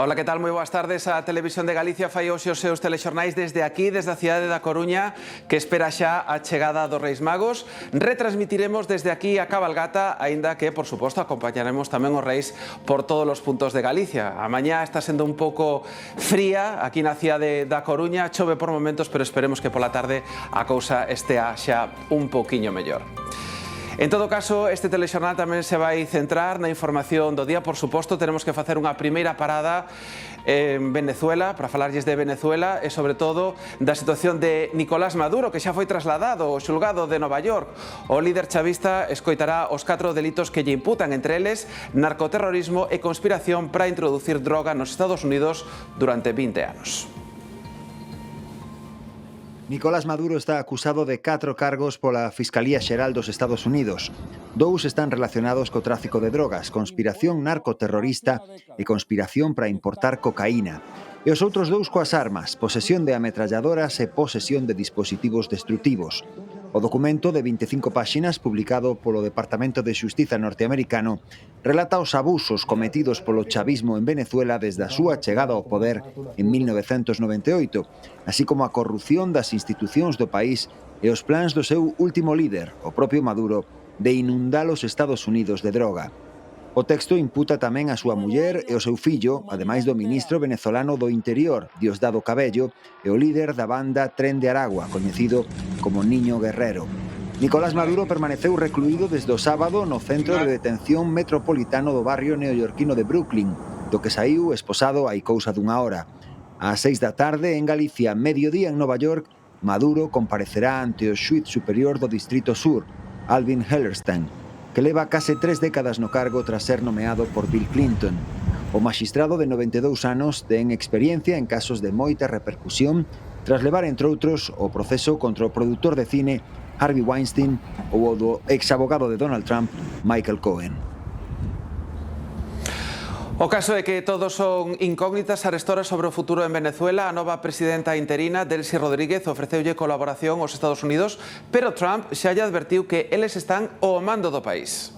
Ola, que tal? Moi boas tardes. A Televisión de Galicia fai hoxe os seus telexornais desde aquí, desde a cidade da Coruña, que espera xa a chegada dos Reis Magos. Retransmitiremos desde aquí a cabalgata, aínda que, por suposto, acompañaremos tamén os Reis por todos os puntos de Galicia. A mañá está sendo un pouco fría aquí na cidade da Coruña, chove por momentos, pero esperemos que pola tarde a cousa estea xa un pouquiño mellor. En todo caso, este telexornal tamén se vai centrar na información do día. Por suposto, tenemos que facer unha primeira parada en Venezuela, para falarlles de Venezuela e, sobre todo, da situación de Nicolás Maduro, que xa foi trasladado ao xulgado de Nova York. O líder chavista escoitará os 4 delitos que lle imputan, entre eles narcoterrorismo e conspiración para introducir droga nos Estados Unidos durante 20 anos. Nicolás Maduro está acusado de 4 cargos pola Fiscalía Xeral dos Estados Unidos. 2 están relacionados co tráfico de drogas, conspiración narcoterrorista e conspiración para importar cocaína. E os outros 2 coas armas, posesión de ametralladoras e posesión de dispositivos destrutivos. O documento de 25 páxinas publicado polo Departamento de Xustiza norteamericano relata os abusos cometidos polo chavismo en Venezuela desde a súa chegada ao poder en 1998, así como a corrupción das institucións do país e os plans do seu último líder, o propio Maduro, de inundar os Estados Unidos de droga. O texto imputa tamén a súa muller e o seu fillo, ademais do ministro venezolano do Interior, Diosdado Cabello, e o líder da banda Tren de Aragua, coñecido como Niño Guerrero. Nicolás Maduro permaneceu recluído desde o sábado no centro de detención metropolitano do barrio neoyorquino de Brooklyn, do que saiu esposado hai cousa dunha hora. Ás 6 da tarde, en Galicia, mediodía en Nova York, Maduro comparecerá ante o xuíz superior do Distrito Sur, Alvin Hellerstein, que leva case 3 décadas no cargo tras ser nomeado por Bill Clinton. O maxistrado de 92 anos ten experiencia en casos de moita repercusión tras levar, entre outros, o proceso contra o produtor de cine Harvey Weinstein ou o do exabogado de Donald Trump, Michael Cohen. O caso é que todos son incógnitas arestora sobre o futuro en Venezuela. A nova presidenta interina, Delcy Rodríguez, ofreceulle colaboración aos Estados Unidos, pero Trump xa lle advertiu que eles están ao mando do país.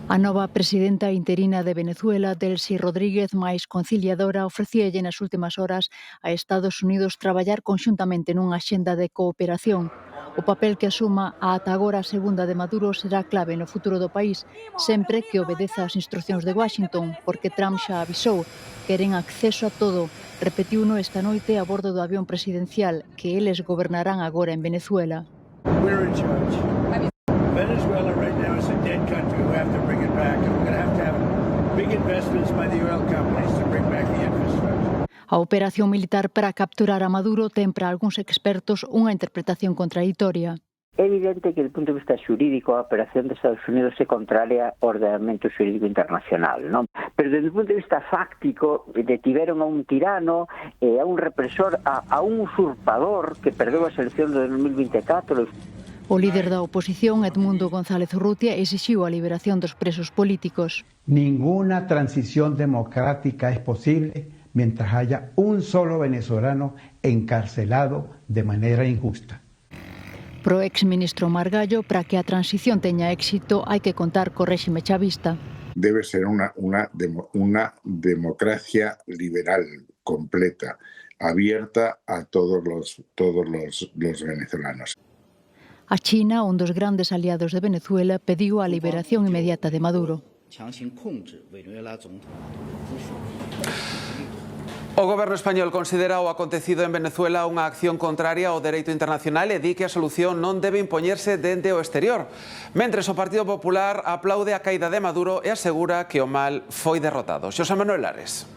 A nova presidenta interina de Venezuela, Delcy Rodríguez, máis conciliadora, ofrecíalle nas últimas horas a Estados Unidos traballar conxuntamente nunha axenda de cooperación. O papel que asuma a ata agora a segunda de Maduro será clave no futuro do país, sempre que obedeza as instruccións de Washington, porque Trump xa avisou, queren acceso a todo. Repetiuno esta noite a bordo do avión presidencial, que eles gobernarán agora en Venezuela. We're in charge. Venezuela right now is a dead country. We have to bring it back. And we're going to have big investments by the oil companies to bring back the infrastructure. A operación militar para capturar a Maduro ten para algúns expertos unha interpretación contradictoria. É evidente que, desde o punto de vista xurídico, a operación de Estados Unidos é contraria ao ordenamento xurídico internacional, non? Pero, desde o punto de vista fáctico, detiveron a un tirano, a un represor, a un usurpador que perdeu as eleccións de 2024. O líder da oposición, Edmundo González Urrutia, exixiu a liberación dos presos políticos. Ninguna transición democrática es posible mientras haya un solo venezolano encarcelado de manera injusta. Pro exministro Margallo, para que a transición teña éxito, hai que contar co réxime chavista. Debe ser una democracia liberal completa, abierta a todos los venezolanos. A China, un dos grandes aliados de Venezuela, pediu a liberación inmediata de Maduro. O goberno español considera o acontecido en Venezuela unha acción contraria ao dereito internacional e di que a solución non debe impoñerse dende o exterior. Mentres, o Partido Popular aplaude a caída de Maduro e asegura que o mal foi derrotado. Xosé Manuel Ares.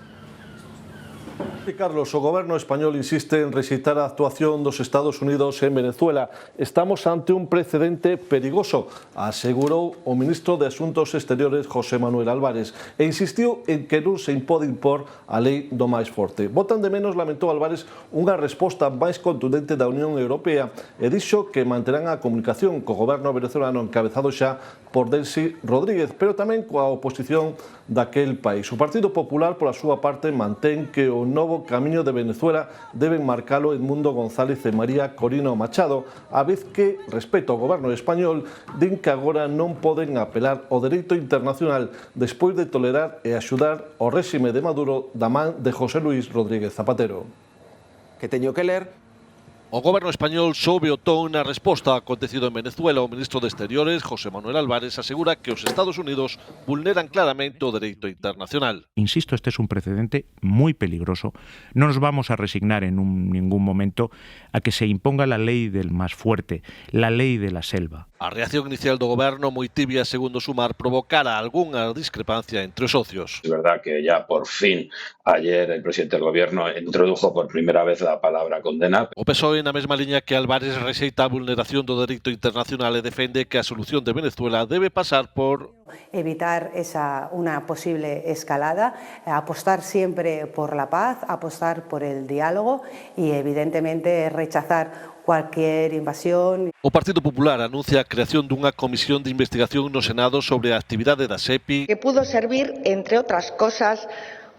Carlos, o goberno español insiste en rexeitar a actuación dos Estados Unidos en Venezuela. Estamos ante un precedente perigoso, asegurou o ministro de Asuntos Exteriores, José Manuel Álvarez, e insistiu en que non se impode impor a lei do máis forte. Botan de menos, lamentou Álvarez, unha resposta máis contundente da Unión Europea e dixo que manterán a comunicación co goberno venezolano encabezado xa por Delcy Rodríguez, pero tamén coa oposición daquel país. O Partido Popular, pola súa parte, mantén que o novo novo camiño de Venezuela deben marcalo Edmundo González e María Corina Machado, a vez que, respecto ao goberno español, din que agora non poden apelar ao dereito internacional despois de tolerar e axudar o réxime de Maduro da man de José Luis Rodríguez Zapatero. Que teño que ler. O goberno español sobe o ton na resposta ao acontecido en Venezuela. O ministro de Exteriores, José Manuel Álvarez, asegura que os Estados Unidos vulneran claramente o dereito internacional. Insisto, este es un precedente muy peligroso. No nos vamos a resignar en ningún momento a que se imponga la ley del más fuerte, la ley de la selva. A reacción inicial do goberno, moi tibia, segundo Sumar, provocara algunha discrepancia entre os socios. Es verdad que ya por fin ayer el presidente del gobierno introdujo por primera vez la palabra condena. O PSOE, na mesma liña que Álvarez, rexeita a vulneración do dereito internacional e defende que a solución de Venezuela debe pasar por evitar una posible escalada, apostar siempre por la paz, apostar por el diálogo y evidentemente rechazar cualquier invasión. O Partido Popular anuncia a creación dunha comisión de investigación no Senado sobre a actividade da SEPI, que pudo servir, entre otras cosas,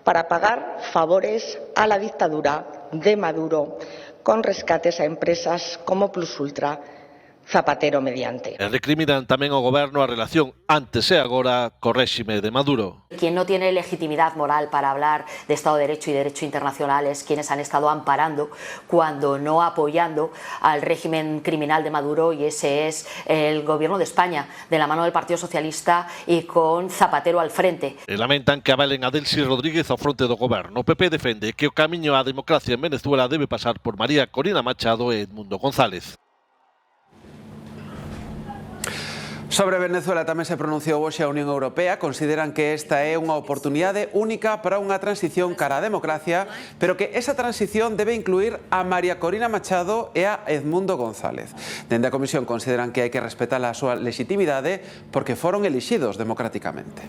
para pagar favores a la dictadura de Maduro con rescates a empresas como Plusultra, Zapatero mediante. E recriminan tamén ao goberno a relación antes e agora co réxime de Maduro. Quien no tiene legitimidad moral para hablar de Estado de Derecho y Derecho Internacional es quienes han estado amparando, cuando no apoyando, al régimen criminal de Maduro, y ese es el gobierno de España, de la mano del Partido Socialista y con Zapatero al frente. E lamentan que avalen a Delcy Rodríguez ao fronte do goberno. O PP defende que o camiño á democracia en Venezuela debe pasar por María Corina Machado e Edmundo González. Sobre Venezuela tamén se pronunciou hoxe a Unión Europea. Consideran que esta é unha oportunidade única para unha transición cara á democracia, pero que esa transición debe incluir a María Corina Machado e a Edmundo González. Dende a Comisión consideran que hai que respetar a súa legitimidade porque foron elixidos democráticamente.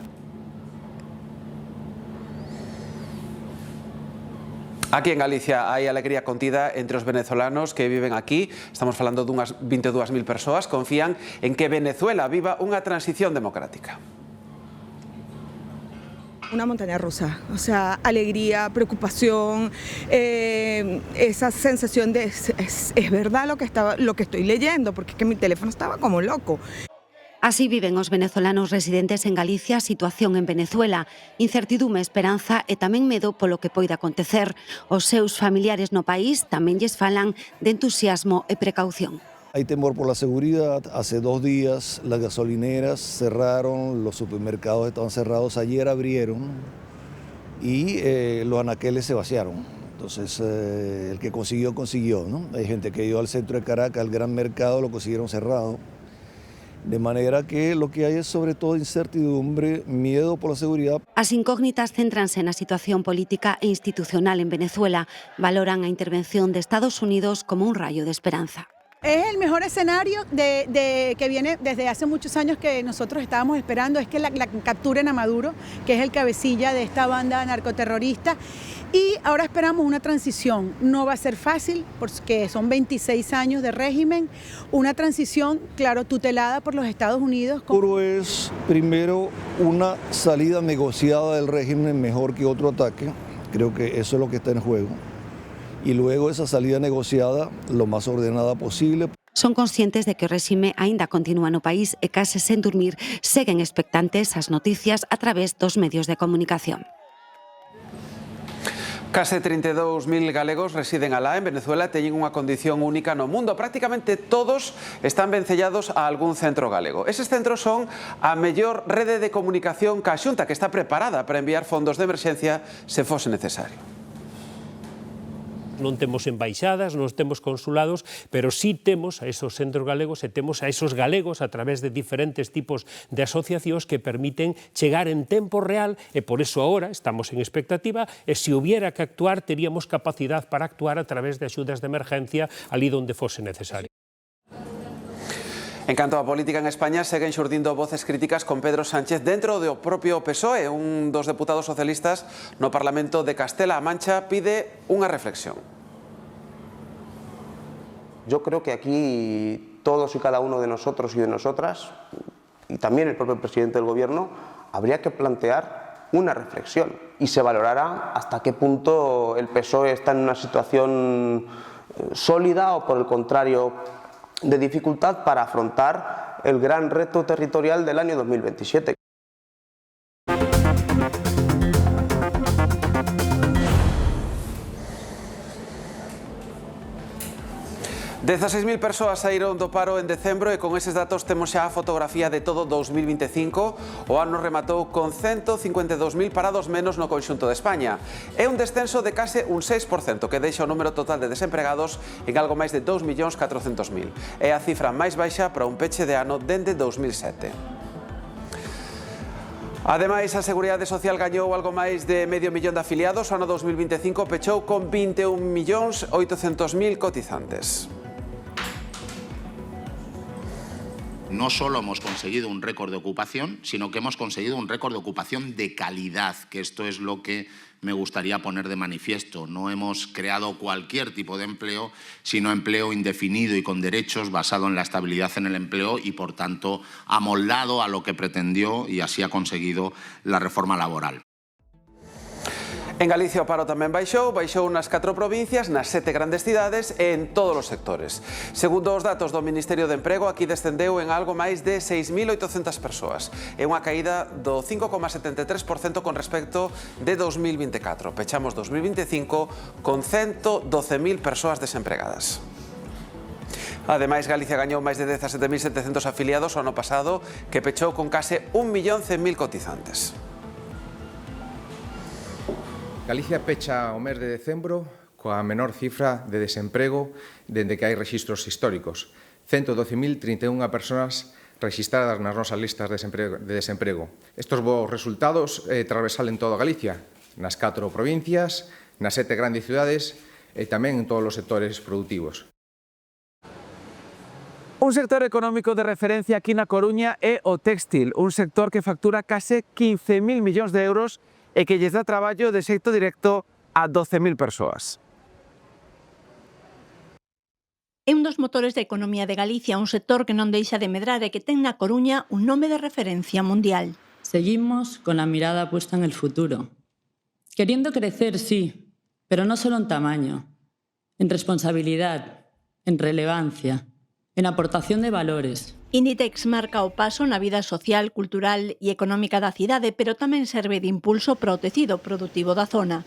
Aquí en Galicia hai alegría contida entre os venezolanos que viven aquí. Estamos falando dunhas 22.000 persoas. Confían en que Venezuela viva unha transición democrática. Una montaña rusa, o sea, alegría, preocupación, esa sensación de es verdad lo que estoy leyendo, porque es que mi teléfono estaba como loco. Así viven os venezolanos residentes en Galicia a situación en Venezuela. Incertidume, esperanza e tamén medo polo que poida acontecer. Os seus familiares no país tamén lles falan de entusiasmo e precaución. Hay temor por la seguridad. Hace 2 días las gasolineras cerraron, los supermercados estaban cerrados, ayer abrieron y los anaqueles se vaciaron. Entonces el que consiguió, consiguió, ¿no? Hay gente que iba al centro de Caracas, al gran mercado, lo consiguieron cerrado. De manera que lo que hay es sobre todo incertidumbre, miedo por la seguridad. As incógnitas céntranse na situación política e institucional en Venezuela. Valoran a intervención de Estados Unidos como un rayo de esperanza. Es el mejor escenario que viene desde hace muchos años que nosotros estábamos esperando, es que la capturen a Maduro, que es el cabecilla de esta banda narcoterrorista, y ahora esperamos una transición. No va a ser fácil porque son 26 años de régimen, una transición, claro, tutelada por los Estados Unidos. Seguro es, primero, una salida negociada del régimen mejor que otro ataque, creo que eso es lo que está en juego. Y luego esa salida negociada lo más ordenada posible. Son conscientes de que o réxime aínda continúa no país e case sen dormir seguen expectantes as noticias a través dos medios de comunicación. Case 32.000 galegos residen alá en Venezuela, teñen unha condición única no mundo. Prácticamente todos están vencellados a algún centro galego. Eses centros son a mellor rede de comunicación ca Xunta, que está preparada para enviar fondos de emerxencia se fose necesario. Non temos embaixadas, non temos consulados, pero sí temos a esos centros galegos e temos a esos galegos a través de diferentes tipos de asociacións que permiten chegar en tempo real e por eso agora estamos en expectativa e se hubiera que actuar teríamos capacidade para actuar a través de axudas de emergencia ali onde fose necesario. En canto á política en España, seguen xurdindo voces críticas con Pedro Sánchez dentro do propio PSOE. Un dos deputados socialistas no Parlamento de Castela-A Mancha pide unha reflexión. Yo creo que aquí todos y cada uno de nosotros y de nosotras, y también el propio presidente del Gobierno, habría que plantear una reflexión y se valorará hasta qué punto el PSOE está en una situación sólida o, por el contrario, de dificultad para afrontar el gran reto territorial del año 2027. 16.000 persoas saíron do paro en decembro e con eses datos temos xa a fotografía de todo 2025. O ano rematou con 152.000 parados menos no conxunto de España. É un descenso de case un 6%, que deixa o número total de desempregados en algo máis de 2.400.000. É a cifra máis baixa para un peche de ano dende 2007. Ademais, a Seguridade Social gañou algo máis de medio millón de afiliados. O ano 2025 pechou con 21.800.000 cotizantes. No solo hemos conseguido un récord de ocupación, sino que hemos conseguido un récord de ocupación de calidad, que esto es lo que me gustaría poner de manifiesto. No hemos creado cualquier tipo de empleo, sino empleo indefinido y con derechos basado en la estabilidad en el empleo y, por tanto, amoldado a lo que pretendió y así ha conseguido la reforma laboral. En Galicia o paro tamén baixou nas 4 provincias, nas 7 grandes cidades e en todos os sectores. Segundo os datos do Ministerio de Emprego, aquí descendeu en algo máis de 6.800 persoas. É unha caída do 5,73% con respecto de 2024. Pechamos 2025 con 112.000 persoas desempregadas. Ademais, Galicia gañou máis de 17.700 afiliados o ano pasado, que pechou con case 1.100.000 cotizantes. Galicia pecha o mes de decembro coa menor cifra de desemprego dende que hai rexistros históricos. 112.031 persoas rexistradas nas nosas listas de desemprego. Estos bons resultados transversalen toda Galicia, nas 4 provincias, nas 7 grandes cidades e tamén en todos os sectores produtivos. Un sector económico de referencia aquí na Coruña é o téxtil, un sector que factura case 15.000 millóns de euros e que lles dá traballo de xeito directo a 12.000 persoas. É un dos motores da economía de Galicia, un sector que non deixa de medrar e que ten na Coruña un nome de referencia mundial. Seguimos con la mirada puesta en el futuro. Queriendo crecer, sí, pero no solo en tamaño, en responsabilidad, en relevancia, en aportación de valores. Inditex marca o paso na vida social, cultural e económica da cidade, pero tamén serve de impulso para o tecido productivo da zona.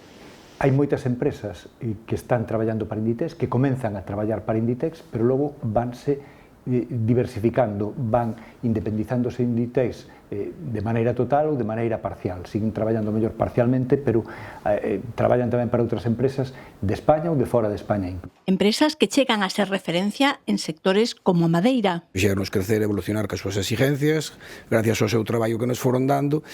Hai moitas empresas que están traballando para Inditex, que comenzan a traballar para Inditex, pero logo vanse diversificando, van independizándose Inditex de maneira total ou de maneira parcial. Siguen traballando mellor parcialmente, pero traballan tamén para outras empresas de España ou de fora de España. Empresas que chegan a ser referencia en sectores como a madeira. Fixernos crecer e evolucionar cas súas exigencias, gracias ao seu traballo que nos foron dando.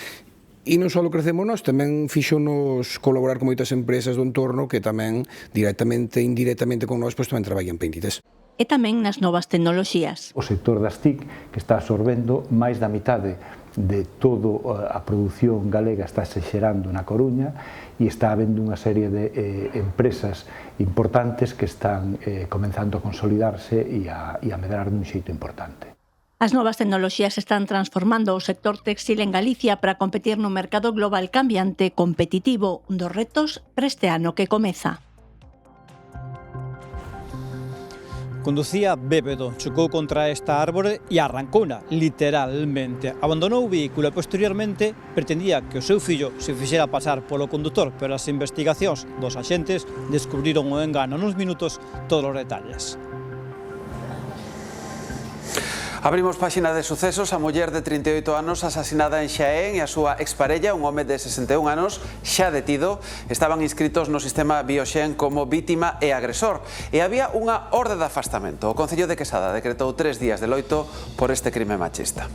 E non só crecemos nós, tamén fíxonos colaborar con moitas empresas do entorno que tamén, directamente e indirectamente con nós, pois tamén traballan para Inditex. E tamén nas novas tecnoloxías. O sector das TIC, que está absorbendo máis da mitade de toda a produción galega, está se xerando na Coruña e está habendo unha serie de empresas importantes que están comenzando a consolidarse e a medrar dun xeito importante. As novas tecnoloxías están transformando o sector textil en Galicia para competir no mercado global cambiante competitivo, un dos retos para este ano que comeza. Conducía bébedo, chocou contra esta árbore e arrancouna, literalmente. Abandonou o vehículo e posteriormente pretendía que o seu fillo se fixera pasar polo condutor, pero as investigacións dos axentes descubriron o engano nuns minutos todos os detalles. Abrimos páxina de sucesos. A muller de 38 anos asasinada en Xaén e a súa exparella, un home de 61 anos, xa detido, estaban inscritos no sistema Bioxen como vítima e agresor. E había unha orde de afastamento. O Concello de Quesada decretou 3 días de loito por este crime machista.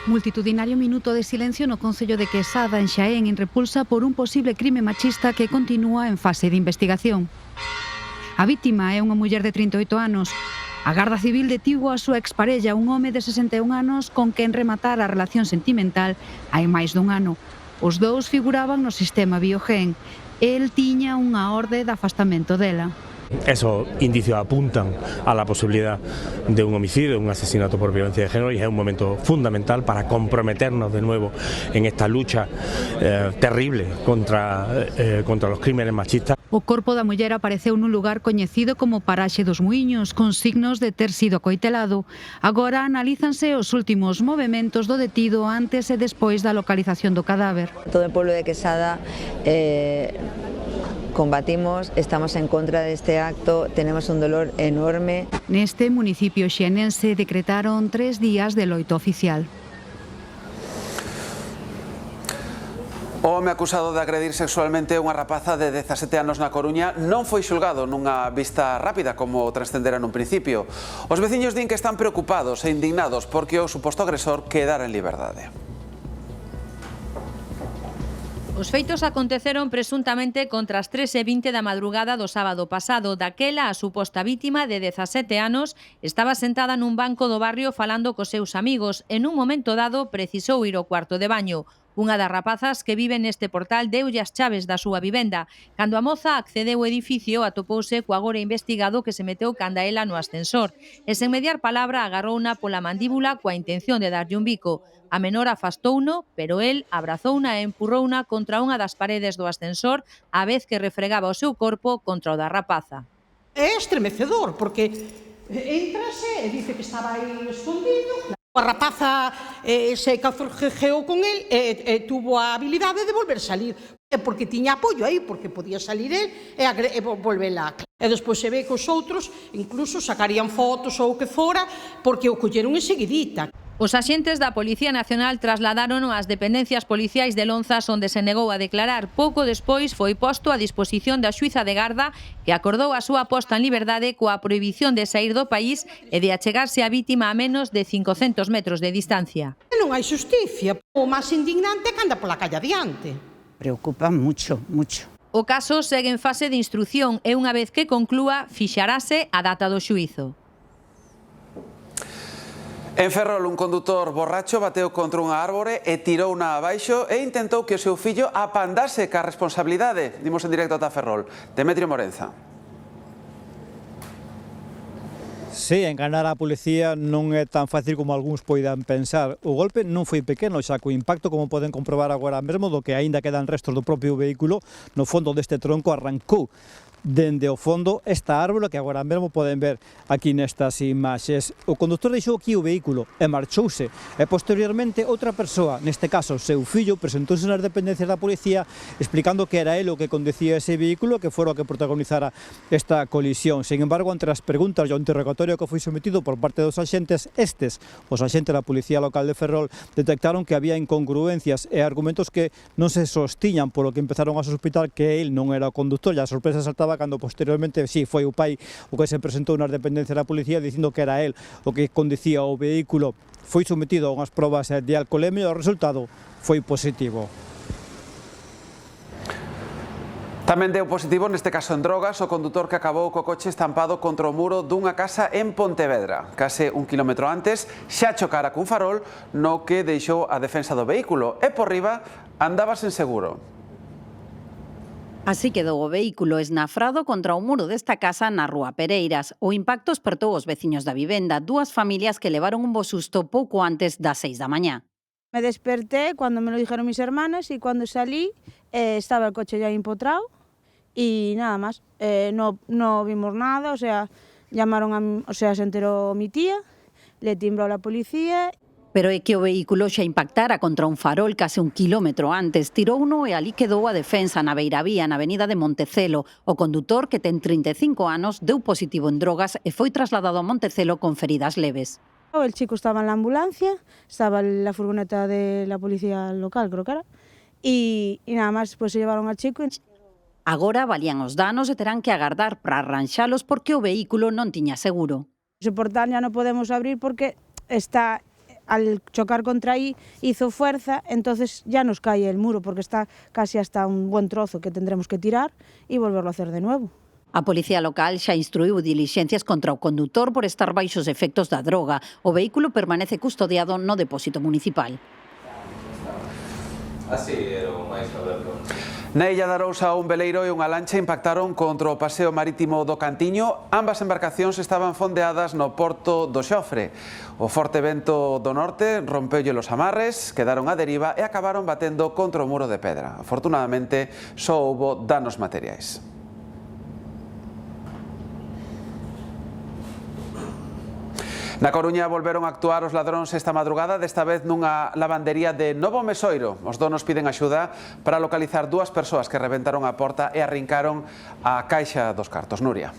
Multitudinario minuto de silencio no Concello de Quesada, en Xaén, en repulsa por un posible crime machista que continúa en fase de investigación. A vítima é unha muller de 38 anos. A Garda Civil detivo a súa exparella, un home de 61 anos con quen rematara a relación sentimental hai máis dun ano. Os dous figuraban no sistema Biogen. El tiña unha orde de afastamento dela. Esos indicios apuntan a la posibilidad de un homicidio, un asesinato por violencia de género, y es un momento fundamental para comprometernos de nuevo en esta lucha terrible contra los crímenes machistas. O corpo da muller apareceu nun lugar coñecido como Paraxe dos Muiños, con signos de ter sido coitelado. Agora analízanse os últimos movementos do detido antes e despois da localización do cadáver. Todo o pueblo de Quesada combatimos, estamos en contra deste acto, tenemos un dolor enorme. Neste municipio xienense decretaron 3 días de loito oficial. O home acusado de agredir sexualmente unha rapaza de 17 anos na Coruña non foi xulgado nunha vista rápida como transcendera nun principio. Os veciños din que están preocupados e indignados porque o suposto agresor quedara en liberdade. Os feitos aconteceron presuntamente contra as 3:20 da madrugada do sábado pasado. Daquela, a suposta vítima de 17 anos estaba sentada nun banco do barrio falando cos seus amigos. En un momento dado precisou ir ao cuarto de baño. Unha das rapazas que vive neste portal deulle as chaves da súa vivenda. Cando a moza accedeu ao edificio, atopouse co agora investigado que se meteu canda ela no ascensor. E sen mediar palabra agarrouna pola mandíbula coa intención de darlle un bico. A menor afastouno, pero el abrazouna e empurrouna contra unha das paredes do ascensor a vez que refregaba o seu corpo contra o da rapaza. É estremecedor, porque entrase e dice que estaba aí escondido. A rapaza se caforjeou con el e tuvo a habilidade de volver salir. Porque tiña apoio aí, porque podía salir el e volvela. E despois se ve que os outros incluso sacarían fotos ou o que fora porque o colleron enseguidita. Os axentes da Policía Nacional trasladaron ás dependencias policiais de Lonzas onde se negou a declarar. Pouco despois foi posto a disposición da xuíza de garda que acordou a súa posta en liberdade coa prohibición de sair do país e de achegarse á vítima a menos de 500 metros de distancia. Non hai xusticia. O máis indignante é que anda pola calle adiante. Preocupa mucho, mucho. O caso segue en fase de instrución e unha vez que conclúa fixarase a data do xuízo. En Ferrol, un condutor borracho bateu contra unha árbore e tirouna abaixo e intentou que o seu fillo apandase ca responsabilidade. Dimos en directo ata Ferrol. Demetrio Morenza. Sí, enganar a policía non é tan fácil como algúns poidan pensar. O golpe non foi pequeno, xa co impacto, como poden comprobar agora mesmo, do que aínda quedan restos do propio vehículo, no fondo deste tronco arrancou dende o fondo esta árbore que agora mesmo poden ver aquí nestas imaxes. O conductor deixou aquí o vehículo e marchouse e posteriormente outra persoa, neste caso seu fillo, presentouse nas dependencias da policía explicando que era el o que conducía ese vehículo que fora o que protagonizara esta colisión. Sin embargo, entre as preguntas e o interrogatorio que foi sometido por parte dos axentes, os axentes da Policía Local de Ferrol, detectaron que había incongruencias e argumentos que non se sostiñan, polo que empezaron a sospeitar que el non era o conductor, e a sorpresa saltaba cando posteriormente foi o pai o que se presentou nas dependencias da policía dicindo que era el o que conducía o vehículo. Foi sometido a unhas probas de alcolemia e o resultado foi positivo. Tamén deu positivo, neste caso en drogas, o condutor que acabou co coche estampado contra o muro dunha casa en Pontevedra. Case un quilómetro antes, xa chocara cun farol no que deixou a defensa do vehículo e por riba andaba sen seguro. Así quedou o vehículo esnafrado contra o muro desta casa na Rúa Pereiras. O impacto espertou os veciños da vivenda, dúas familias que levaron un bo susto pouco antes das 6 da mañá. Me desperté cuando me lo dijeron mis hermanos y cuando salí estaba el coche ya empotrado y nada más. No vimos nada, o sea, se enteró mi tía, le timbró a la policía. Pero é que o vehículo xa impactara contra un farol case un quilómetro antes. Tirouno e ali quedou a defensa na beiravía, na avenida de Montecelo. O condutor, que ten 35 anos, deu positivo en drogas e foi trasladado a Montecelo con feridas leves. El chico estaba en la ambulancia, estaba en la furgoneta de la policía local, creo que era, y nada más, pues se llevaron al chico. Agora valían os danos e terán que agardar para arranxalos porque o vehículo non tiña seguro. Ese portal ya no podemos abrir porque está... Al chocar contra ahí hizo fuerza, entonces ya nos cae el muro porque está casi hasta un buen trozo que tendremos que tirar y volverlo a hacer de nuevo. A Policía Local xa instruiu dilixencias contra o condutor por estar baixos efectos da droga. O vehículo permanece custodiado no depósito municipal. Así era o máis aberto. Na Illa de Arousa, un veleiro e unha lancha impactaron contra o paseo marítimo do Cantiño. Ambas embarcacións estaban fondeadas no porto do Xofre. O forte vento do norte rompeulle os amarres, quedaron á deriva e acabaron batendo contra o muro de pedra. Afortunadamente, só houbo danos materiais. Na Coruña volveron a actuar os ladróns esta madrugada, desta vez nunha lavandería de Novo Mesoiro. Os donos piden axuda para localizar dúas persoas que rebentaron a porta e arrincaron a caixa dos cartos. Nuria.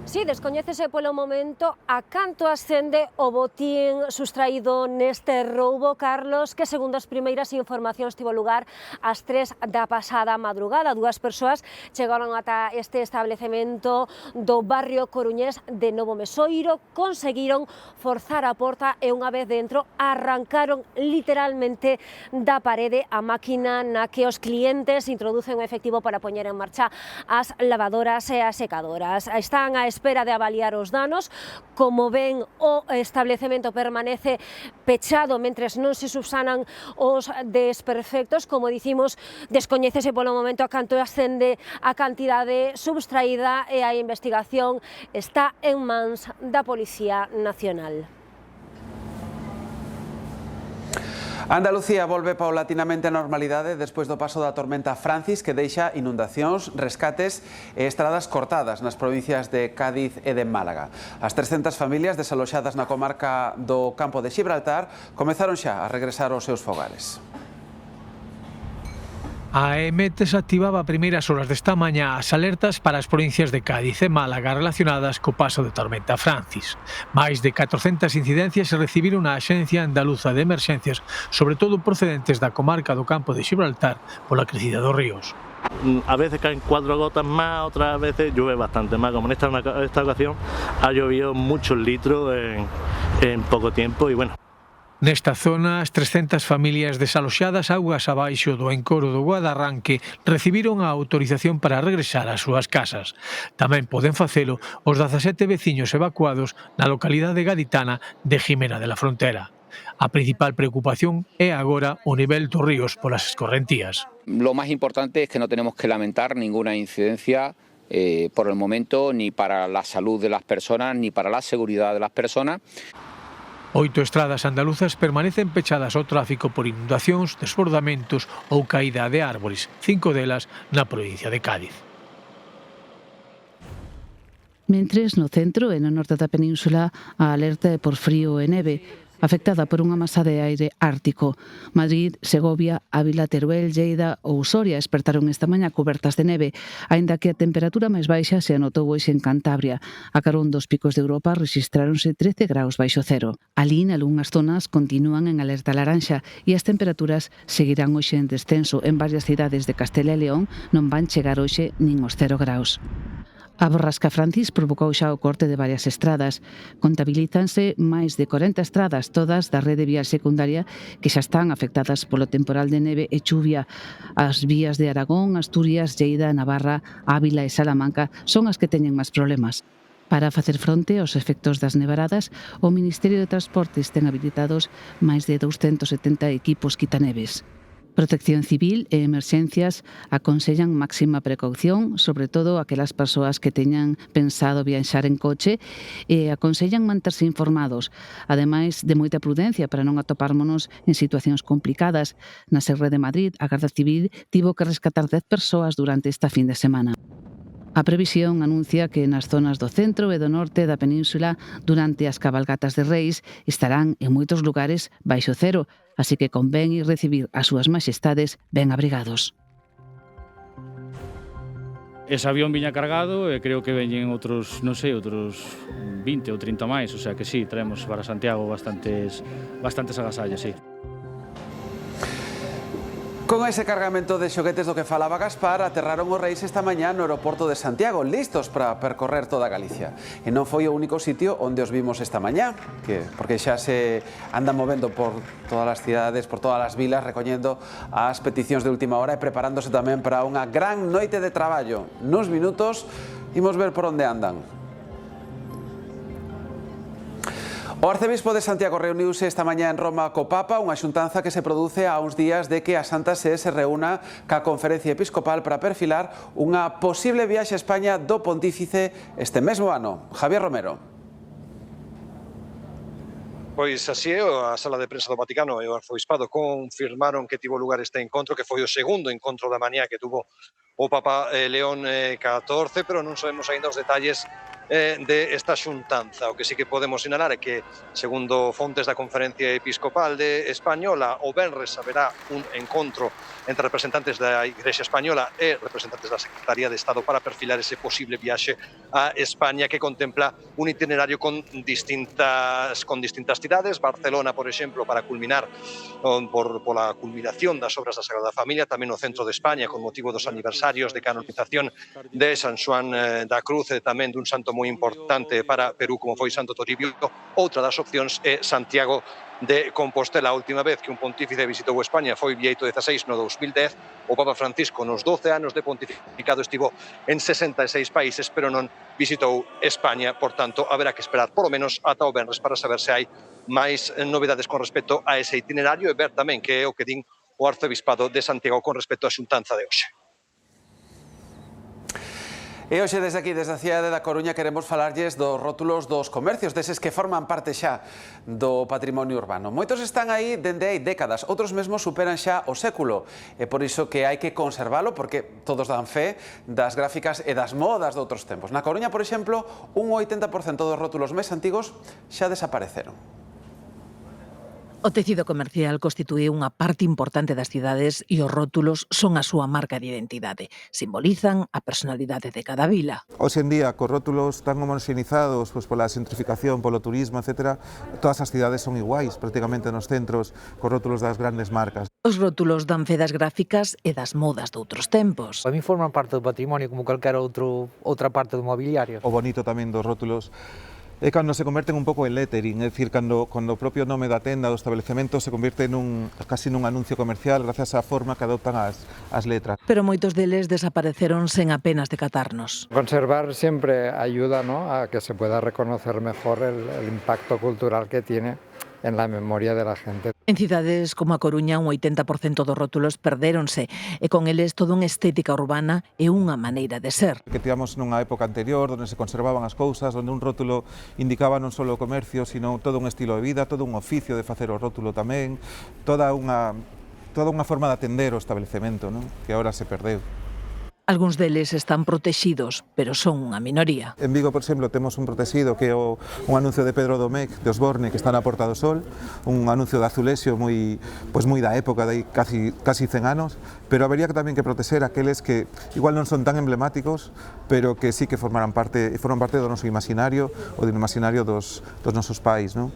Sí, descoñécese polo momento a canto ascende o botín sustraído neste roubo, Carlos, que segundo as primeiras informacións tivo lugar ás 3 da pasada madrugada. Dúas persoas chegaron ata este establecemento do barrio coruñés de Novo Mesoiro, conseguiron forzar a porta e unha vez dentro arrancaron literalmente da parede a máquina na que os clientes introducen o efectivo para poñer en marcha as lavadoras e as secadoras. Están a espera de avaliar os danos. Como ven, o establecemento permanece pechado mentres non se subsanan os desperfectos. Como dicimos, descoñécese polo momento a canto ascende a cantidade subtraída e a investigación está en mans da Policía Nacional. Andalucía volve paulatinamente a normalidade despois do paso da tormenta Francis, que deixa inundacións, rescates e estradas cortadas nas provincias de Cádiz e de Málaga. As 300 familias desaloxadas na comarca do Campo de Xibraltar comezaron xa a regresar aos seus fogares. A EMET desactivaba a primeiras horas desta mañá as alertas para as provincias de Cádiz e Málaga relacionadas co paso de tormenta Francis. Máis de 400 incidencias se recibiron na Axencia Andaluza de Emerxencias, sobre todo procedentes da comarca do Campo de Xibraltar pola crecida dos ríos. A veces caen 4 gotas más, otras veces llueve bastante más. Como en esta ocasión ha llovido muchos litros en poco tiempo y bueno. Nesta zona, as 300 familias desaloxadas augas abaixo do encoro do Guadarranque recibiron a autorización para regresar ás súas casas. Tamén poden facelo os 17 veciños evacuados na localidade gaditana de Jimena de la Frontera. A principal preocupación é agora o nivel dos ríos polas escorrentías. Lo más importante es que no tenemos que lamentar ninguna incidencia por el momento, ni para la salud de las personas, ni para la seguridad de las personas. 8 estradas andaluzas permanecen pechadas ao tráfico por inundacións, desbordamentos ou caída de árbores, 5 delas na provincia de Cádiz. Mentres, no centro e no norte da península, a alerta é por frío e neve, afectada por unha masa de aire ártico. Madrid, Segovia, Ávila, Teruel, Lleida ou Soria despertaron esta mañá cubertas de neve, aínda que a temperatura máis baixa se anotou hoxe en Cantabria. A carón dos picos de Europa rexistráronse 13 graus baixo cero. Alí, nalgunhas zonas, continúan en alerta laranxa e as temperaturas seguirán hoxe en descenso. En varias cidades de Castela e León non van chegar hoxe nin os 0 graus. A borrasca Francis provocou xa o corte de varias estradas. Contabilízanse máis de 40 estradas, todas da rede vial secundaria, que xa están afectadas polo temporal de neve e chuvia. As vías de Aragón, Asturias, Lleida, Navarra, Ávila e Salamanca son as que teñen máis problemas. Para facer fronte aos efectos das nevaradas, o Ministerio de Transportes ten habilitados máis de 270 equipos quitaneves. Protección Civil e Emerxencias aconsellan máxima precaución, sobre todo aquelas persoas que teñan pensado viaxar en coche, e aconsellan manterse informados, ademais de moita prudencia para non atopármonos en situacións complicadas. Na Serra de Madrid, a Garda Civil tivo que rescatar 10 persoas durante esta fin de semana. A previsión anuncia que nas zonas do centro e do norte da península durante as cabalgatas de Reis estarán en moitos lugares baixo cero, así que convén ir recibir as súas majestades ben abrigados. Ese avión viña cargado e creo que veñen outros, non sei, outros 20 ou 30 máis, o sea que sí, traemos para Santiago bastantes agasallas, sí. Con ese cargamento de xoguetes do que falaba Gaspar, aterraron os reis esta mañá no aeroporto de Santiago, listos para percorrer toda Galicia. E non foi o único sitio onde os vimos esta mañá, porque xa se andan movendo por todas as cidades, por todas as vilas, recoñendo as peticións de última hora e preparándose tamén para unha gran noite de traballo. Nuns minutos imos ver por onde andan. O arcebispo de Santiago reuniuse esta mañá en Roma co Papa, unha xuntanza que se produce a uns días de que a Santa Sé se reúna ca Conferencia Episcopal para perfilar unha posible viaxe a España do Pontífice este mesmo ano. Javier Romero. Pois así é, a Sala de Prensa do Vaticano e o Arzobispado confirmaron que tivo lugar este encontro, que foi o segundo encontro da mañá que tuvo o Papa León XIV, pero non sabemos aínda os detalles de esta xuntanza. O que sí que podemos sinalar é que, segundo fontes da Conferencia Episcopal Española, o venres haberá un encontro entre representantes da Igrexa Española e representantes da Secretaría de Estado para perfilar ese posible viaxe a España, que contempla un itinerario con distintas cidades. Barcelona, por exemplo, para culminar pola culminación das obras da Sagrada Familia, tamén no centro de España con motivo dos aniversarios de canonización de San Xoán da Cruz, e tamén dun santo moi importante para Perú como foi Santo Toribio. Outra das opcións é Santiago de Compostela. A última vez que un pontífice visitou España foi Bieito XVI no 2010. O Papa Francisco nos 12 anos de pontificado estivo en 66 países, pero non visitou España. Por tanto, haberá que esperar polo menos ata o venres para saber se hai máis novedades con respecto a ese itinerario e ver tamén que é o que din o Arzobispado de Santiago con respecto á xuntanza de hoxe. E hoxe desde aquí, desde a cidade da Coruña, queremos falarlles dos rótulos dos comercios, deses que forman parte xa do patrimonio urbano. Moitos están aí dende hai décadas, outros mesmos superan xa o século. É por iso que hai que conservalo, porque todos dan fe das gráficas e das modas de outros tempos. Na Coruña, por exemplo, un 80% dos rótulos máis antigos xa desapareceron. O tecido comercial constitúe unha parte importante das cidades e os rótulos son a súa marca de identidade. Simbolizan a personalidade de cada vila. Hoxe en día, cos rótulos tan homoxenizados pola xentrificación, polo turismo, etc., todas as cidades son iguais, prácticamente nos centros, cos rótulos das grandes marcas. Os rótulos dan fe das gráficas e das modas de outros tempos. A mí forman parte do patrimonio como calquera outra parte do mobiliario. O bonito tamén dos rótulos é cando se converten un pouco en lettering, é dicir, cando o propio nome da tenda, do establecemento, se converte casi nun anuncio comercial gracias á forma que adoptan as letras. Pero moitos deles desapareceron sen apenas decatarnos. Conservar sempre ayuda, ¿no?, a que se pueda reconocer mejor el impacto cultural que tiene en la memoria de la gente. En cidades como a Coruña, un 80% dos rótulos perdéronse e con eles toda unha estética urbana e unha maneira de ser. Que tivemos nunha época anterior onde se conservaban as cousas, onde un rótulo indicaba non só o comercio, sino todo un estilo de vida, todo un oficio de facer o rótulo tamén, toda unha forma de atender o establecemento, ¿no?, que agora se perdeu. Algúns deles están protexidos, pero son unha minoría. En Vigo, por exemplo, temos un protexido que é un anuncio de Pedro Domecq de Osborne, que está na Porta do Sol, un anuncio de Azulexio moi da época, de casi 100 anos, pero habería tamén que proteger aqueles que igual non son tan emblemáticos, pero que sí que forman parte do noso imaginario ou do imaginario dos nosos pais, non?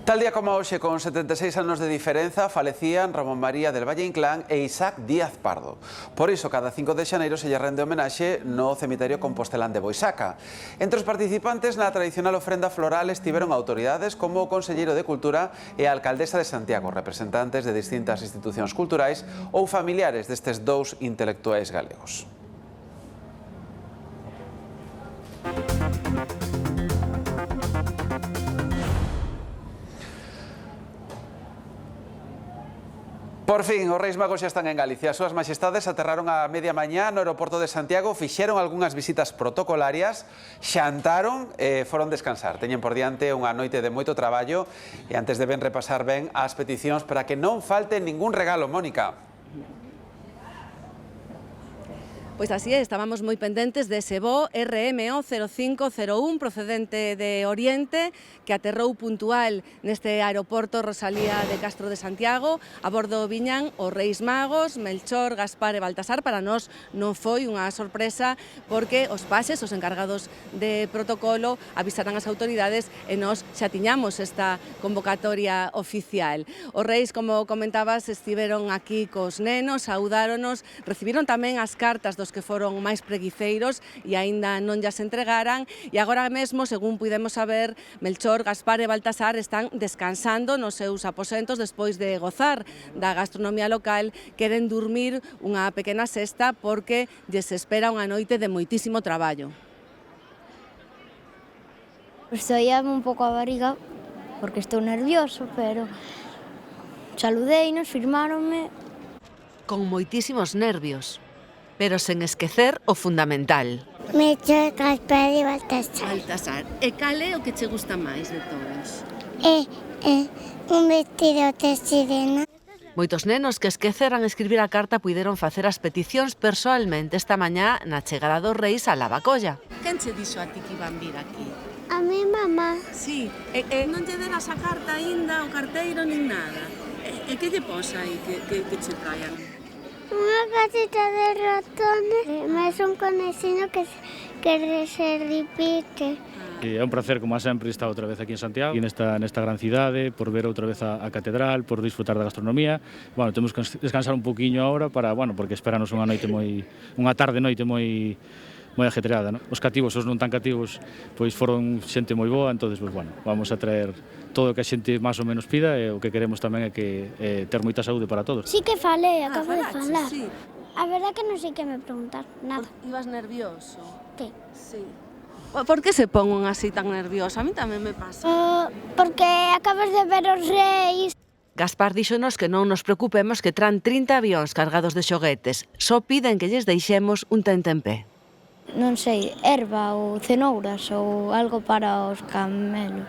Tal día como hoxe, con 76 anos de diferenza, falecían Ramón María del Valle Inclán e Isaac Díaz Pardo. Por iso, cada 5 de xaneiro se lle rende homenaxe no cemiterio compostelán de Boisaca. Entre os participantes na tradicional ofrenda floral estiveron autoridades como o Conselleiro de Cultura e a Alcaldesa de Santiago, representantes de distintas institucións culturais ou familiares destes dous intelectuais galegos. Por fin, os Reis Magos xa están en Galicia. As súas majestades aterraron a media mañá no aeroporto de Santiago, fixeron algunhas visitas protocolarias, xantaron e foron descansar. Teñen por diante unha noite de moito traballo e antes deben repasar ben as peticións para que non falte ningún regalo, Mónica. Pois así é, estábamos moi pendentes dese voo RMO 0501 procedente de Oriente que aterrou puntual neste aeroporto Rosalía de Castro de Santiago. A bordo viñan os Reis Magos, Melchor, Gaspar e Baltasar. Para nós non foi unha sorpresa porque os paxes, os encargados de protocolo, avisaran as autoridades e nós xa tiñamos esta convocatoria oficial. Os Reis, como comentabas, estiveron aquí cos nenos, saudáronos, recibiron tamén as cartas dos que foron máis preguiceiros e aínda non llas entregaran, e agora mesmo, según puidemos saber, Melchor, Gaspar e Baltasar están descansando nos seus aposentos despois de gozar da gastronomía local. Queren dormir unha pequena sesta porque lles espera unha noite de moitísimo traballo. Pues doíame un pouco a barriga, porque estou nervioso, pero saludeinos, firmáronme. Con moitísimos nervios, pero sen esquecer o fundamental. Melchor, Gaspar e Baltasar. Baltasar. E cal é o que che gusta máis de todos? Un vestido de sirena. Moitos nenos que esqueceran escribir a carta puideron facer as peticións persoalmente esta mañá na chegada dos Reis a Lavacolla. Quen che dixo a ti que iban vir aquí? A mi mamá. Sí, non lle deras a carta aínda, o carteiro, nin nada. E que lle posa aí que che traian? Unha casita de ratones, máis un conexiño que se repite. É un placer, como sempre, estar outra vez aquí en Santiago, e nesta gran cidade, por ver outra vez a catedral, por disfrutar da gastronomía. Bueno, temos que descansar un poquinho agora porque esperanos unha tarde-noite moi ajetreada, non? Os cativos, os non tan cativos, pois foron xente moi boa, entonces, pois, bueno, vamos a traer todo o que a xente máis ou menos pida, e o que queremos tamén é que ter moita saúde para todos. Sí que falei, acabo de falar. Sí. A verdad que non sei que me preguntar, nada. Ibas nervioso? Que? Sí. Por que se pon así tan nerviosa? A mí tamén me pasa. Porque acabas de ver os Reis. Gaspar díxonos que non nos preocupemos que traen 30 avións cargados de xoguetes. Só piden que lles deixemos un tentempié. Non sei, erva ou cenouras ou algo para os camelos.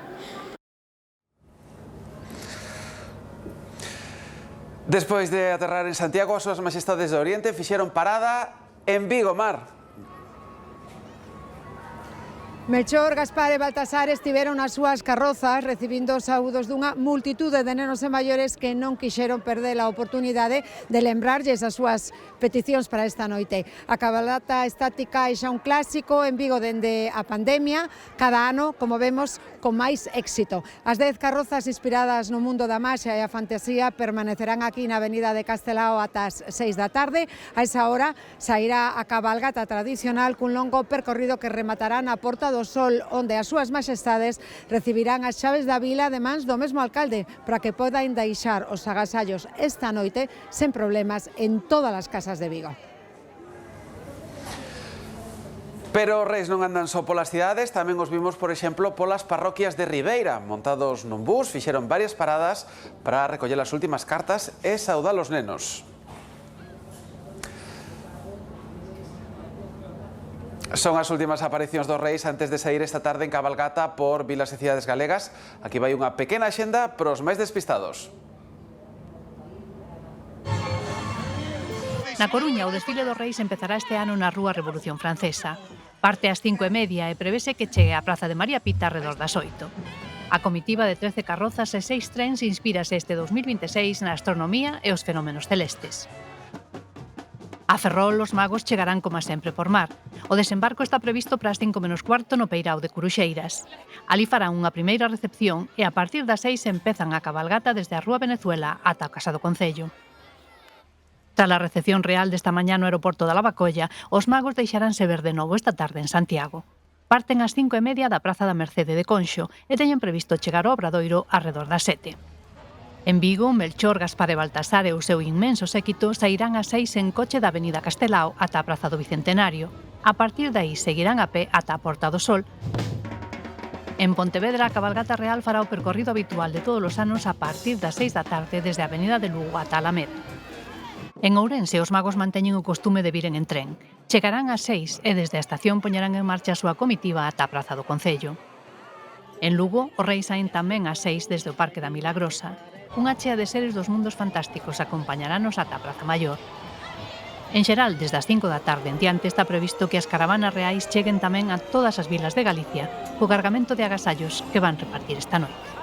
Despois de aterrar en Santiago, as súas majestades do Oriente fixeron parada en Vigo, Mar. Melchor, Gaspar e Baltasar estiveron nas súas carrozas recibindo os saúdos dunha multitude de nenos e maiores que non quixeron perder a oportunidade de lembrarlles as súas peticións para esta noite. A cabalgata estática é xa un clásico en Vigo dende a pandemia, cada ano, como vemos, con máis éxito. As 10 carrozas inspiradas no mundo da maxia e a fantasía permanecerán aquí na avenida de Castelao ata as 6 da tarde. A esa hora sairá a cabalgata tradicional cun longo percorrido que rematará na Porta do Sol, onde as súas majestades recibirán as chaves da vila de mans do mesmo alcalde para que podan deixar os agasallos esta noite sen problemas en todas as casas de Vigo. Pero os reis non andan só polas cidades, tamén os vimos, por exemplo, polas parroquias de Ribeira. Montados nun bus, fixeron varias paradas para recoller as últimas cartas e saudar os nenos. Son as últimas aparicións dos reis antes de sair esta tarde en cabalgata por vilas e cidades galegas. Aquí vai unha pequena axenda para os máis despistados. Na Coruña, o desfile dos reis empezará este ano na Rúa Revolución Francesa. Parte ás 5:30 e prevese que chegue á Praza de María Pita arredor das 8. A comitiva de 13 carrozas e 6 trens inspírase este 2026 na astronomía e os fenómenos celestes. A Ferrol, os magos chegarán como sempre por mar. O desembarco está previsto para as 5:15 no Peirao de Curuxeiras. Ali farán unha primeira recepción e a partir das 6 empezan a cabalgata desde a Rúa Venezuela ata a Casa do Concello. Tras a recepción real desta mañá no aeroporto da Lavacolla, os magos deixaránse ver de novo esta tarde en Santiago. Parten ás 5:30 da Praza da Mercede de Conxo e teñen previsto chegar ao Obradoiro arredor das 7. En Vigo, Melchor, Gaspar e Baltasar e o seu inmenso séquito sairán ás 6 en coche da Avenida Castelao ata a Praza do Bicentenario. A partir de aí seguirán a pé ata a Porta do Sol. En Pontevedra, a cabalgata real fará o percorrido habitual de todos os anos a partir das 6 da tarde desde a Avenida de Lugo ata a Alameda. En Ourense, os magos manteñen o costume de viren en tren. Chegarán ás 6 e desde a estación poñerán en marcha a súa comitiva ata a Praza do Concello. En Lugo, os reis saen tamén ás 6 desde o Parque da Milagrosa. Unha chea de seres dos mundos fantásticos acompañarános ata a Praza Maior. En xeral, desde as 5 da tarde en diante está previsto que as caravanas reais cheguen tamén a todas as vilas de Galicia co cargamento de agasallos que van repartir esta noite.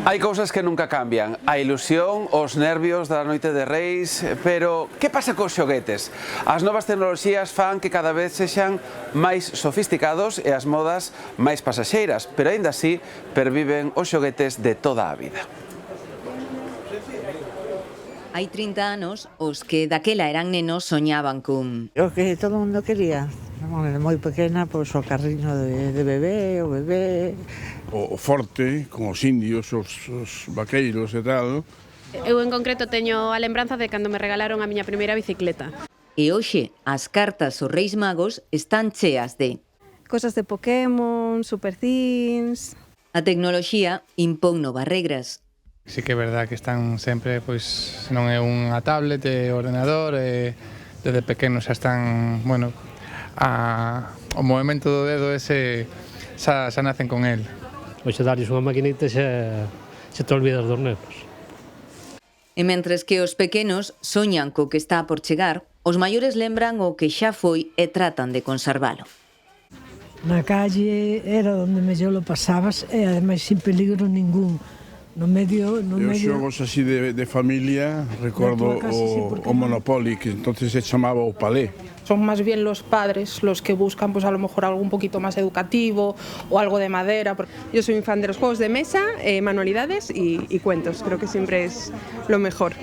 Hai cousas que nunca cambian, a ilusión, os nervios da noite de reis, pero que pasa cos xoguetes? As novas tecnoloxías fan que cada vez sexan máis sofisticados e as modas máis pasaxeiras, pero aínda así perviven os xoguetes de toda a vida. Hai 30 anos, os que daquela eran nenos soñaban con... O que todo o mundo quería. Moi pequena, pois o carriño de bebé, o bebé... O forte, con os indios, os vaqueiros e tal. Eu en concreto teño a lembranza de cando me regalaron a miña primeira bicicleta. E hoxe, as cartas aos Reis Magos están cheas de... cosas de Pokémon, Super Things... A tecnoloxía impón novas regras. Sí que é verdad que están sempre, pois, non é unha tablet, é ordenador, desde pequenos xa están, bueno, o movimento do dedo ese xa nacen con el. Hoxe darlles unha maquinita xa te olvidas dos nenos. E mentres que os pequenos soñan co que está por chegar, os maiores lembran o que xa foi e tratan de conservalo. Na calle era onde mellor lo pasabas e ademais sin peligro ningún. No medio... xogos así de familia, recordo o Monopoly, que entonces se chamaba o Palé. Son más bien los padres los que buscan pues a lo mejor algo un poquito más educativo o algo de madera. Yo soy un fan de los juegos de mesa, manualidades y cuentos, creo que siempre es lo mejor.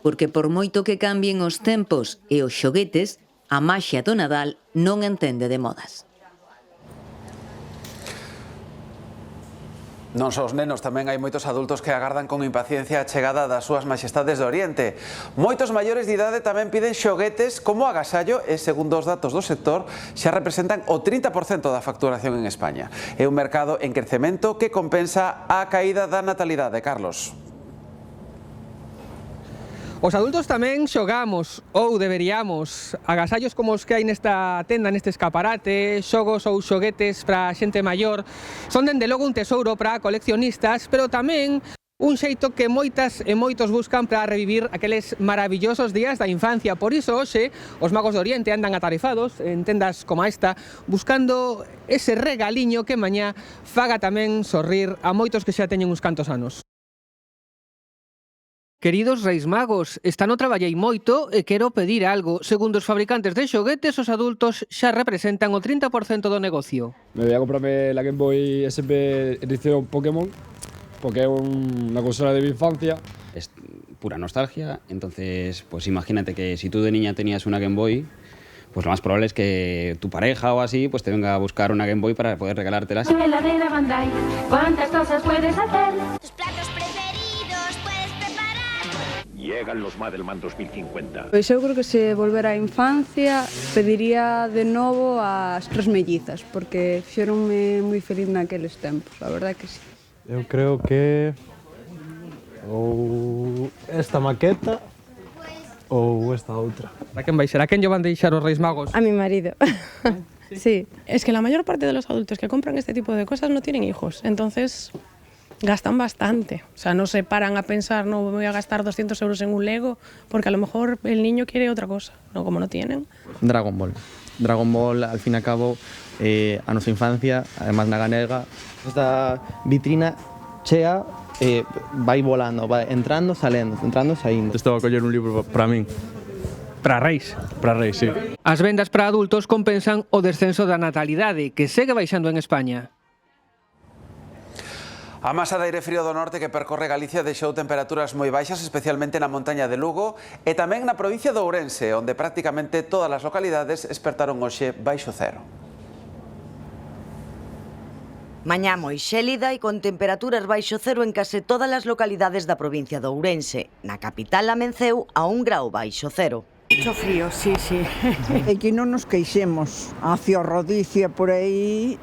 Porque por moito que cambien os tempos e os xoguetes, a maxia do Nadal non entende de modas. Non só os nenos, tamén hai moitos adultos que agardan con impaciencia a chegada das súas majestades do Oriente. Moitos maiores de idade tamén piden xoguetes como agasallo e, segundo os datos do sector, xa representan o 30% da facturación en España. É un mercado en crecemento que compensa a caída da natalidade. Carlos. Os adultos tamén xogamos, ou deberíamos, agasallos como os que hai nesta tenda, neste escaparate, xogos ou xoguetes para xente maior, son dende logo un tesouro para coleccionistas, pero tamén un xeito que moitas e moitos buscan para revivir aqueles maravillosos días da infancia. Por iso, hoxe, os magos do Oriente andan atarefados en tendas como esta, buscando ese regaliño que mañá faga tamén sorrir a moitos que xa teñen uns cantos anos. Queridos Reis Magos, esta no traballei moito e quero pedir algo. Segundo os fabricantes de xoguetes, os adultos xa representan o 30% do negocio. Me voy a comprarme la Game Boy SP edición Pokémon, porque es una consola de mi infancia. Es pura nostalgia, entonces pues imagínate que si tú de niña tenías una Game Boy, pues lo más probable es que tu pareja o así pues te venga a buscar una Game Boy para poder regalártelas. Heladera Bandai, ¿cuántas cosas puedes hacer? Tus platos preferidos puedes preparar. Llegan los Madelman 2050. Pois eu creo que se volver á infancia pediría de novo as tres mellizas, porque fixeronme moi feliz naqueles tempos, a verdade que sí. Eu creo que ou esta maqueta ou esta outra. A quen vai ser? A quen lle van deixar os Reis Magos? A mi marido. Sí. Es que la mayor parte de los adultos que compran este tipo de cosas no tienen hijos, entonces gastan bastante. O sea, no se paran a pensar, no, me voy a gastar 200 euros en un Lego, porque a lo mejor el niño quiere otra cosa, ¿no? Como no tienen. Dragon Ball. Dragon Ball, al fin y al cabo, a nosa infancia, además na galega, esta vitrina chea vai volando, vai entrando, salendo, entrando, saindo. Estaba a coller un libro para min. Para Reis. Para Reis, sí. As vendas para adultos compensan o descenso da natalidade, que segue baixando en España. A masa de aire frío do norte que percorre Galicia deixou temperaturas moi baixas, especialmente na montaña de Lugo e tamén na provincia de Ourense, onde prácticamente todas as localidades espertaron hoxe baixo cero. Mañá moi xélida e con temperaturas baixo cero en case todas as localidades da provincia de Ourense. Na capital amenceu a 1 grau baixo cero. Mucho frío, sí, sí. E que non nos queixemos. A ciorrodicia por aí,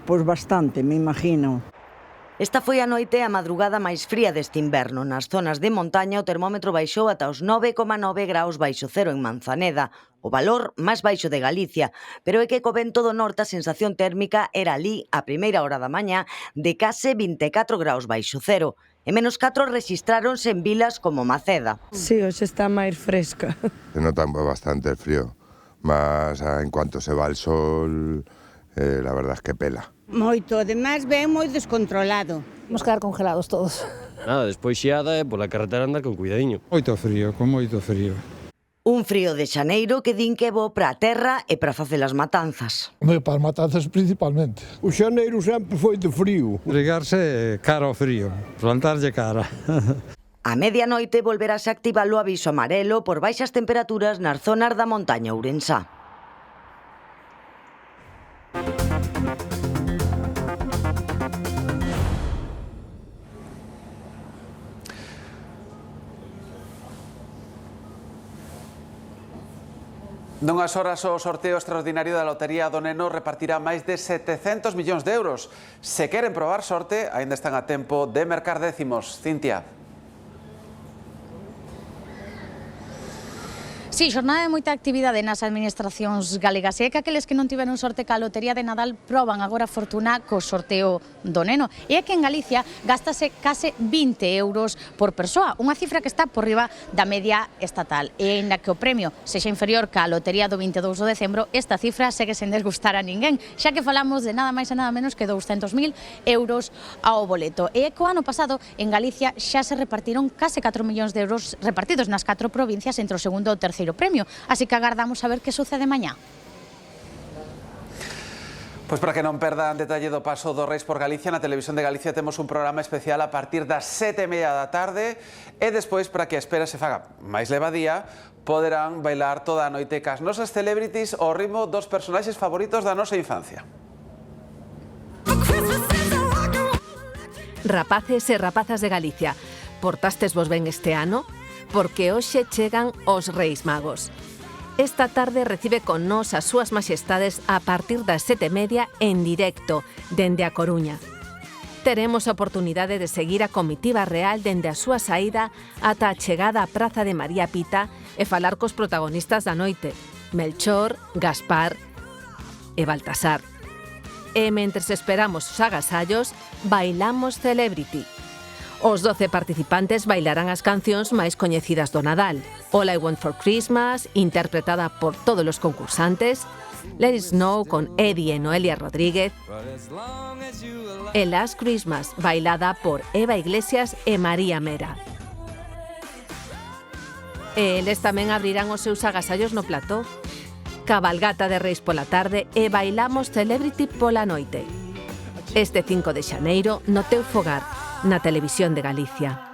pois bastante, me imagino. Esta foi a noite a madrugada máis fría deste inverno. Nas zonas de montaña o termómetro baixou ata os 9,9 graus baixo cero en Manzaneda, o valor máis baixo de Galicia, pero é que co vento do norte a sensación térmica era ali, a primeira hora da mañá, de case 24 graus baixo cero. E menos 4 rexistráronse en vilas como Maceda. Sí, hoxe está máis fresca. Se nota bastante el frío, mas en cuanto se va el sol, la verdad es que pela. Moito, además ven moi descontrolado. Vamos quedar congelados todos. Nada, despois xeada e pola carretera andar con cuidadiño. Moito frío, con moito frío. Un frío de xaneiro que din que é bo para a terra e para facer as matanzas. Para as matanzas principalmente. O xaneiro sempre foi de frío. Regarse cara ao frío, plantarlle cara. A medianoite volverase a activar o aviso amarelo por baixas temperaturas nas zonas da montaña ourensá. Nunhas horas o sorteo extraordinario da Lotería do Neno repartirá máis de 700 millóns de euros. Se queren probar sorte, aínda están a tempo de mercar décimos. Cintia. Sí, xornada de moita actividade nas administracións galegas. E é que aqueles que non tiveron sorte ca Lotería de Nadal proban agora fortuna co sorteo do Neno. E é que en Galicia gástase case 20 euros por persoa, unha cifra que está por riba da media estatal. E en que o premio sexa inferior ca Lotería do 22 de decembro, esta cifra segue sen desgustar a ninguén, xa que falamos de nada máis e nada menos que 200.000 euros ao boleto. E é que o ano pasado en Galicia xa se repartiron case 4 millóns de euros repartidos nas 4 provincias entre o segundo e o terceiro premio, así que agardamos a ver que sucede mañá. Pois para que non perdan detalle do paso dos Reis por Galicia, na Televisión de Galicia temos un programa especial a partir das 7:30 da tarde e despois, para que a espera se faga máis levadía, poderán bailar toda a noite cas nosas celebrities ao ritmo dos personaxes favoritos da nosa infancia. Rapaces e rapazas de Galicia, portastes vos ben este ano? Porque hoxe chegan os Reis Magos. Esta tarde recibe con nós as súas maxestades a partir das 7:30 en directo, dende a Coruña. Teremos a oportunidade de seguir a comitiva real dende a súa saída ata a chegada á Praza de María Pita e falar cos protagonistas da noite, Melchor, Gaspar e Baltasar. E mentres esperamos os agasallos, bailamos Celebrity. Os 12 participantes bailarán as cancións máis coñecidas do Nadal. All I Want for Christmas, interpretada por todos os concursantes, Let It Snow con Eddie e Noelia Rodríguez, e Last Christmas, bailada por Eva Iglesias e María Mera. E eles tamén abrirán os seus agasallos no plató. Cabalgata de Reis pola tarde e bailamos Celebrity pola noite. Este 5 de xaneiro no teu fogar, na Televisión de Galicia.